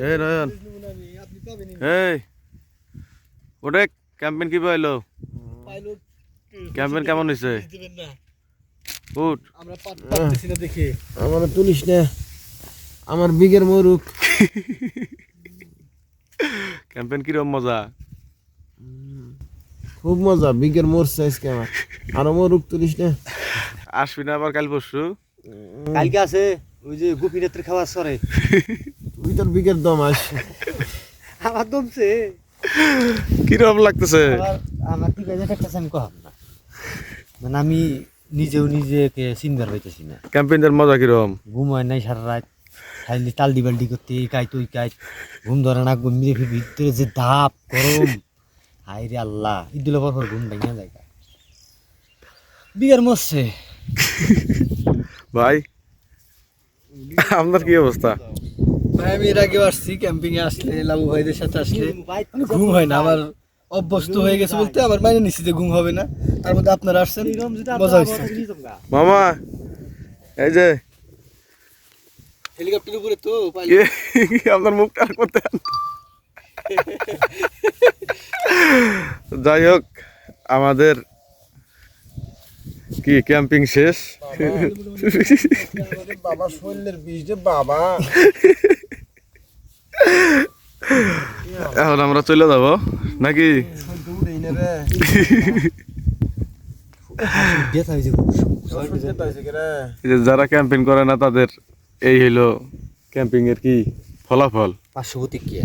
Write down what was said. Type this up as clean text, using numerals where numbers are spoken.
এই নয়ন এই ওটা ক্যাম্পেইন কি পাইলো ক্যাম্পেইন কেমন হয়েছে উঠ আমরা পাচ্ছি না দেখে আমার তুলিস না আমার বিগের মরুক ক্যাম্পেইন কিরম মজা খুব মজা বিগের মরছে আজকে আমার আরো মরুক তুলিস না আসবি না আবার কাল পরশু কালকে আছে ওই যে গোপীনাথের খাওয়া সরে তুই তোর বিগের দম আস আমার দমছে কিরম লাগতেছে আমার কি বেজে থাকতেছে আমি কহাম না মানে আমি নিজেকে চিনবার পাইতেছি না ক্যাম্পেইনের মজা কিরম ঘুম হয় নাই সারা রাত খাইলে তালডি বালডি করতে এই কাইত ওই কাইত ঘুম ধরে না ঘুমিয়ে ভিতরে যে ধাপ গরম হাই রে আল্লাহ ঈদুল পর ঘুম ভেঙে যায় বিয়ার মরছে ভাই আপনার কি অবস্থা ভাই আমি এর আগে আসছি ক্যাম্পিং এ আসলে লাবু ভাইদের সাথে আসলে ঘুম হয় না আমার অভ্যস্ত হয়ে গেছে বলতে আমার মাইনে নিশ্চিত যে ঘুম হবে না তার মধ্যে আপনারা আসছেন মজা হচ্ছে মামা এই যে হেলিকপ্টার উপরে তো আপনার মুখটা আর করতে যাই হোক আমাদের কি ক্যাম্পিং শেষ বাবা শরীরের বিষ যে বাবা এখন আমরা চলে যাব নাকি এই যে যারা ক্যাম্পিং করে না তাদের এই হইলো ক্যাম্পিং এর কি ফলাফল 500 প্রতিক্রিয়া